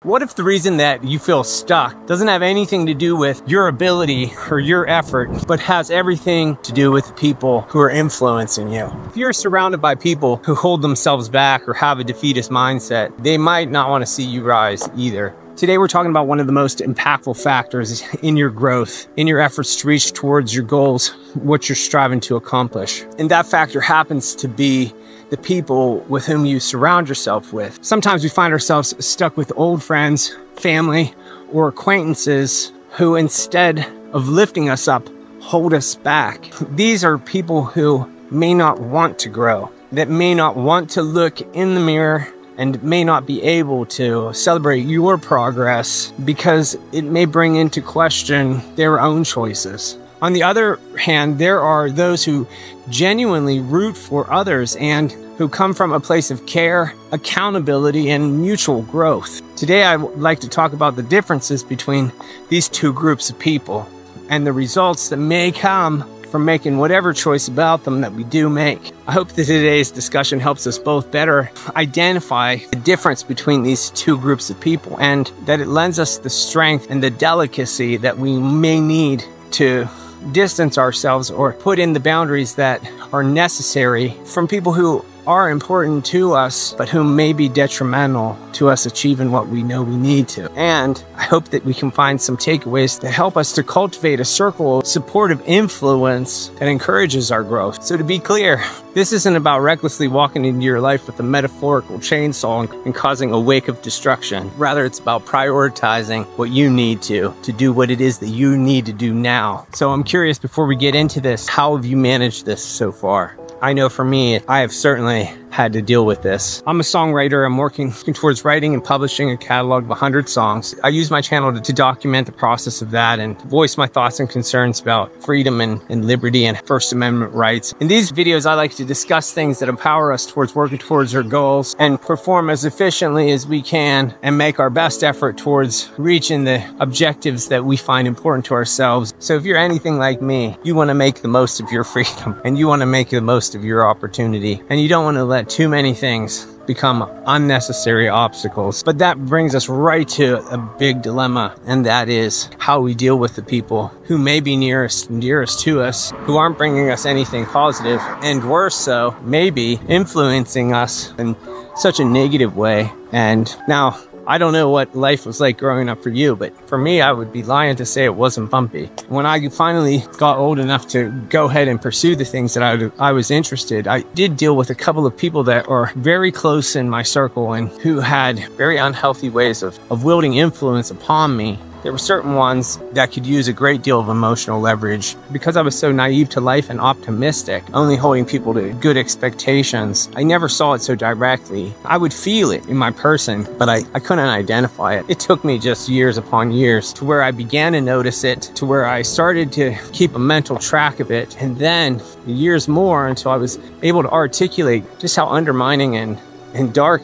What if the reason that you feel stuck doesn't have anything to do with your ability or your effort, but has everything to do with the people who are influencing you? If you're surrounded by people who hold themselves back or have a defeatist mindset, they might not want to see you rise either. Today, we're talking about one of the most impactful factors in your growth, in your efforts to reach towards your goals, what you're striving to accomplish. And that factor happens to be the people with whom you surround yourself with. Sometimes we find ourselves stuck with old friends, family, or acquaintances who, instead of lifting us up, hold us back. These are people who may not want to grow, that may not want to look in the mirror and may not be able to celebrate your progress because it may bring into question their own choices. On the other hand, there are those who genuinely root for others and who come from a place of care, accountability, and mutual growth. Today, I would like to talk about the differences between these two groups of people and the results that may come from making whatever choice about them that we do make. I hope that today's discussion helps us both better identify the difference between these two groups of people and that it lends us the strength and the delicacy that we may need to distance ourselves or put in the boundaries that are necessary from people who are important to us, but who may be detrimental to us achieving what we know we need to. And I hope that we can find some takeaways that help us to cultivate a circle of supportive influence that encourages our growth. So to be clear, this isn't about recklessly walking into your life with a metaphorical chainsaw and causing a wake of destruction. Rather, it's about prioritizing what you need to do what it is that you need to do now. So I'm curious, before we get into this, how have you managed this so far? I know for me, I have certainly had to deal with this. I'm a songwriter. I'm working towards writing and publishing a catalog of 100 songs. I use my channel to document the process of that and voice my thoughts and concerns about freedom and liberty and First Amendment rights. In these videos, I like to discuss things that empower us towards working towards our goals and perform as efficiently as we can and make our best effort towards reaching the objectives that we find important to ourselves. So if you're anything like me, you want to make the most of your freedom and you want to make the most of your opportunity and you don't want to let too many things become unnecessary obstacles. But that brings us right to a big dilemma, and that is how we deal with the people who may be nearest and dearest to us, who aren't bringing us anything positive, and worse so, maybe influencing us in such a negative way. And now, I don't know what life was like growing up for you, but for me, I would be lying to say it wasn't bumpy. When I finally got old enough to go ahead and pursue the things that I was interested, I did deal with a couple of people that are very close in my circle and who had very unhealthy ways of wielding influence upon me. There were certain ones that could use a great deal of emotional leverage. Because I was so naive to life and optimistic, only holding people to good expectations, I never saw it so directly. I would feel it in my person, but I couldn't identify it. It took me just years upon years to where I began to notice it, to where I started to keep a mental track of it, and then years more until I was able to articulate just how undermining and dark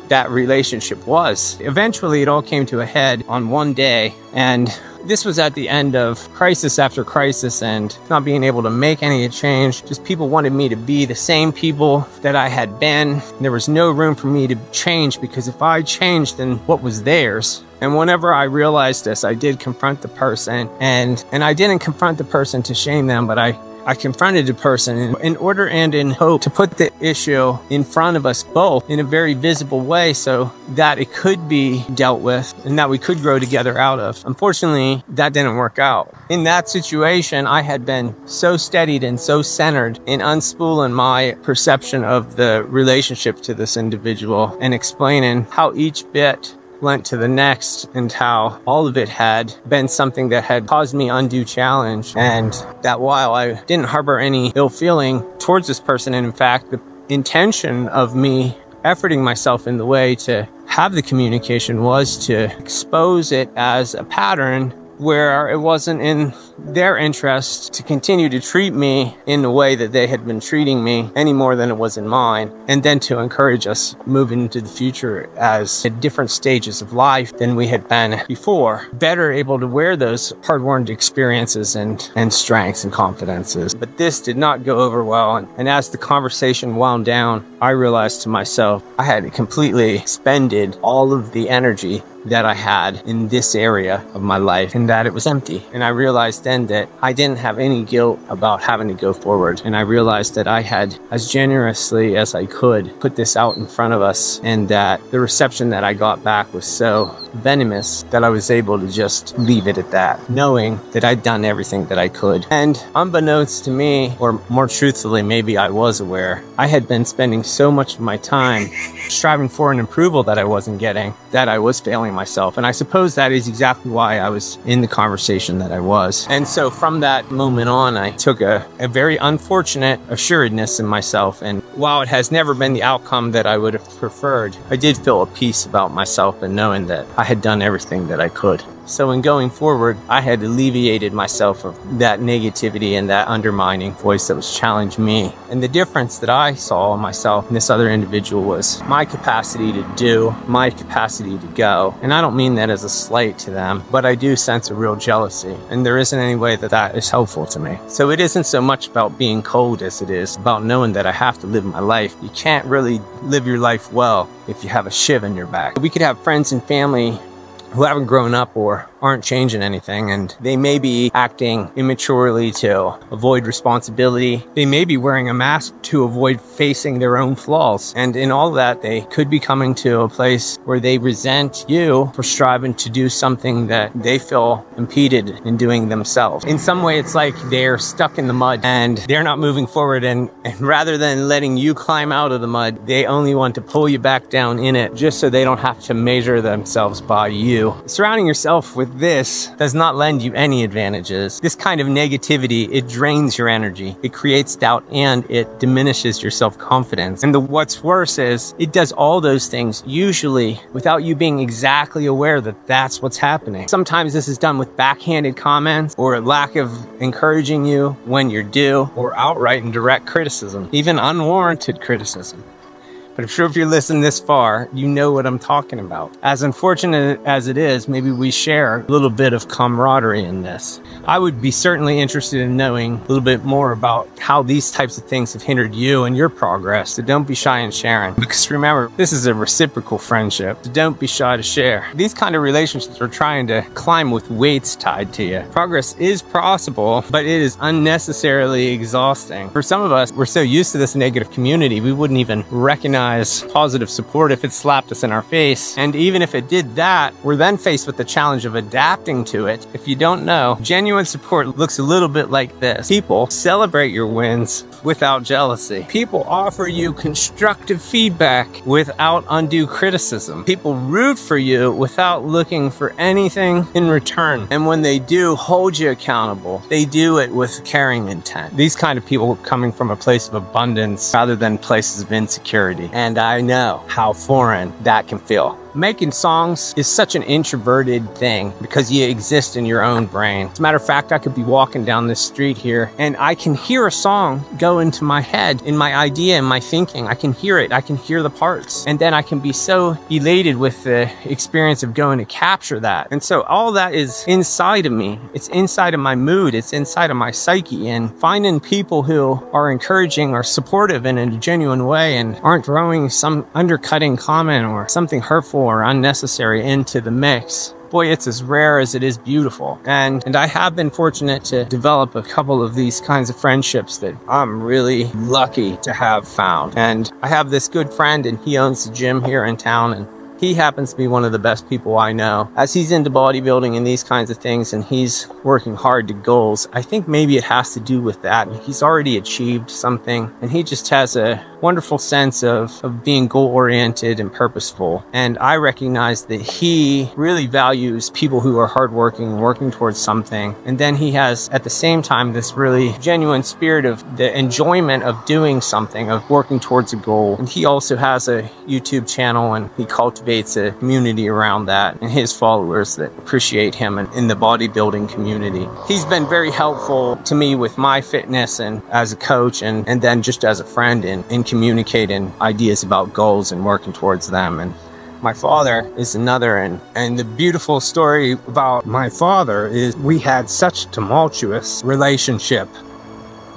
that relationship was. Eventually, it all came to a head on one day, and this was at the end of crisis after crisis and not being able to make any change. Just people wanted me to be the same people that I had been. There was no room for me to change because if I changed, then what was theirs? And whenever I realized this, I did confront the person, and I didn't confront the person to shame them, but I confronted the person in order and in hope to put the issue in front of us both in a very visible way so that it could be dealt with and that we could grow together out of. Unfortunately, that didn't work out. In that situation, I had been so steadied and so centered in unspooling my perception of the relationship to this individual and explaining how each bit went to the next and how all of it had been something that had caused me undue challenge, and that while I didn't harbor any ill feeling towards this person, and in fact the intention of me efforting myself in the way to have the communication was to expose it as a pattern where it wasn't in their interest to continue to treat me in the way that they had been treating me any more than it was in mine, and then to encourage us moving into the future as at different stages of life than we had been before, better able to wear those hard-won experiences and strengths and confidences. But this did not go over well, and as the conversation wound down, I realized to myself I had completely expended all of the energy that I had in this area of my life, and that it was empty. And I realized then that I didn't have any guilt about having to go forward. And I realized that I had, as generously as I could, put this out in front of us, and that the reception that I got back was so venomous that I was able to just leave it at that, knowing that I'd done everything that I could. And unbeknownst to me, or more truthfully, maybe I was aware, I had been spending so much of my time striving for an approval that I wasn't getting, that I was failing myself. And I suppose that is exactly why I was in the conversation that I was. And so from that moment on, I took a very unfortunate assuredness in myself. And while it has never been the outcome that I would have preferred, I did feel a peace about myself and knowing that I had done everything that I could. So in going forward, I had alleviated myself of that negativity and that undermining voice that was challenging me. And the difference that I saw in myself and this other individual was my capacity to do, my capacity to go. And I don't mean that as a slight to them, but I do sense a real jealousy. And there isn't any way that that is helpful to me. So it isn't so much about being cold as it is about knowing that I have to live my life. You can't really live your life well if you have a shiv in your back. We could have friends and family who haven't grown up or aren't changing anything, and they may be acting immaturely to avoid responsibility. They may be wearing a mask to avoid facing their own flaws. And in all that, they could be coming to a place where they resent you for striving to do something that they feel impeded in doing themselves. In some way, it's like they're stuck in the mud and they're not moving forward, and rather than letting you climb out of the mud, they only want to pull you back down in it just so they don't have to measure themselves by you. Surrounding yourself with this does not lend you any advantages. This kind of negativity, it drains your energy, it creates doubt, and it diminishes your self-confidence. And what's worse is it does all those things usually without you being exactly aware that that's what's happening. Sometimes this is done with backhanded comments or a lack of encouraging you when you're due, or outright and direct criticism, even unwarranted criticism. But I'm sure if you're listening this far, you know what I'm talking about. As unfortunate as it is, maybe we share a little bit of camaraderie in this. I would be certainly interested in knowing a little bit more about how these types of things have hindered you and your progress. So don't be shy in sharing. Because remember, this is a reciprocal friendship. So don't be shy to share. These kind of relationships are trying to climb with weights tied to you. Progress is possible, but it is unnecessarily exhausting. For some of us, we're so used to this negative community, we wouldn't even recognize positive support if it slapped us in our face. And even if it did that, we're then faced with the challenge of adapting to it. If you don't know, genuine support looks a little bit like this. People celebrate your wins without jealousy. People offer you constructive feedback without undue criticism. People root for you without looking for anything in return. And when they do hold you accountable, they do it with caring intent. These kind of people coming from a place of abundance rather than places of insecurity. And I know how foreign that can feel. Making songs is such an introverted thing because you exist in your own brain. As a matter of fact, I could be walking down this street here and I can hear a song go into my head, in my idea, in my thinking. I can hear it. I can hear the parts. And then I can be so elated with the experience of going to capture that. And so all that is inside of me. It's inside of my mood. It's inside of my psyche. And finding people who are encouraging or supportive in a genuine way and aren't throwing some undercutting comment or something hurtful or unnecessary into the mix. Boy, it's as rare as it is beautiful. And I have been fortunate to develop a couple of these kinds of friendships that I'm really lucky to have found. And I have this good friend, and he owns a gym here in town, and he happens to be one of the best people I know. As he's into bodybuilding and these kinds of things, and he's working hard to goals, I think maybe it has to do with that. He's already achieved something, and he just has a wonderful sense of being goal-oriented and purposeful. And I recognize that he really values people who are hardworking, working towards something. And then he has, at the same time, this really genuine spirit of the enjoyment of doing something, of working towards a goal. And he also has a YouTube channel, and he cultivates a community around that and his followers that appreciate him and in the bodybuilding community. He's been very helpful to me with my fitness and as a coach, and then just as a friend in communicating ideas about goals and working towards them. And my father is another, and the beautiful story about my father is we had such a tumultuous relationship,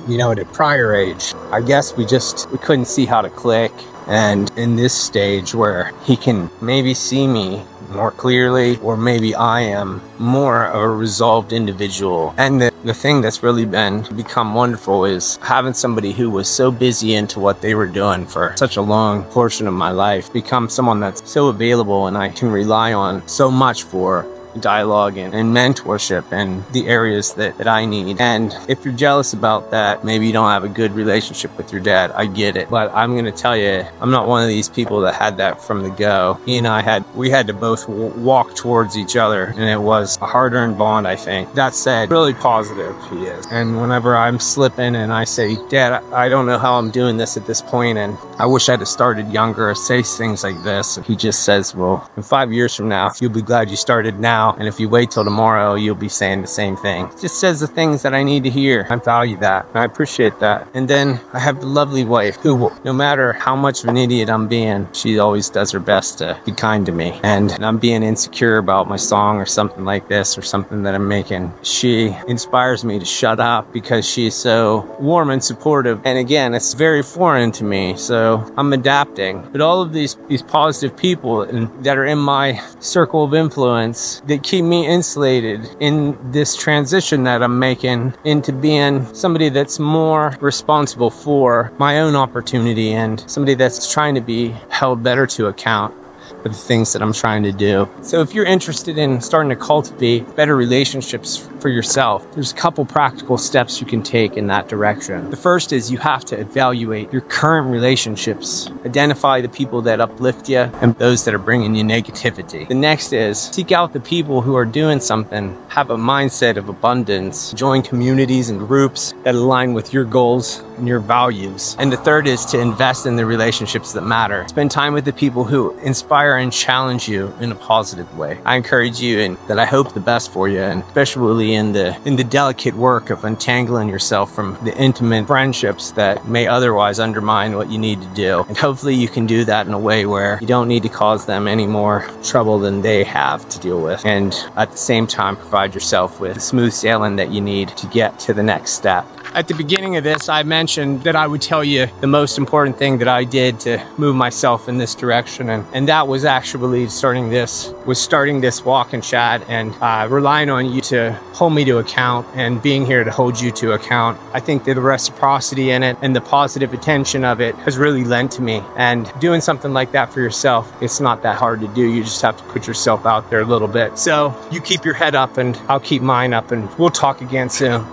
you know, at a prior age. I guess we couldn't see how to click. And in this stage where he can maybe see me more clearly, or maybe I am more of a resolved individual. And the thing that's really become wonderful is having somebody who was so busy into what they were doing for such a long portion of my life become someone that's so available and I can rely on so much for dialogue and mentorship and the areas that I need. And if you're jealous about that, maybe you don't have a good relationship with your dad. I get it. But I'm going to tell you, I'm not one of these people that had that from the go. He and I we had to both walk towards each other, and it was a hard-earned bond, I think. That said, really positive he is. And whenever I'm slipping and I say, Dad, I don't know how I'm doing this at this point, and I wish I'd have started younger, or say things like this, he just says, well, in 5 years from now, you'll be glad you started now. And if you wait till tomorrow, you'll be saying the same thing. It just says the things that I need to hear. I value that. And I appreciate that. And then I have the lovely wife who, no matter how much of an idiot I'm being, she always does her best to be kind to me. And I'm being insecure about my song or something like this or something that I'm making. She inspires me to shut up because she's so warm and supportive. And again, it's very foreign to me. So I'm adapting. But all of these positive people that are in my circle of influence, they keep me insulated in this transition that I'm making into being somebody that's more responsible for my own opportunity and somebody that's trying to be held better to account for the things that I'm trying to do. So if you're interested in starting to cultivate better relationships for yourself, there's a couple practical steps you can take in that direction. The first is you have to evaluate your current relationships. Identify the people that uplift you and those that are bringing you negativity. The next is seek out the people who are doing something, have a mindset of abundance, join communities and groups that align with your goals and your values. And the third is to invest in the relationships that matter. Spend time with the people who inspire and challenge you in a positive way. I encourage you, and that I hope the best for you, and especially in the delicate work of untangling yourself from the intimate friendships that may otherwise undermine what you need to do. And hopefully you can do that in a way where you don't need to cause them any more trouble than they have to deal with, and at the same time provide yourself with smooth sailing that you need to get to the next step. At the beginning of this, I mentioned that I would tell you the most important thing that I did to move myself in this direction, and that was actually starting this walk and chat, and relying on you to hold me to account and being here to hold you to account. I think that the reciprocity in it and the positive attention of it has really lent to me, and doing something like that for yourself, it's not that hard to do. You just have to put yourself out there a little bit. So you keep your head up and I'll keep mine up, and we'll talk again soon.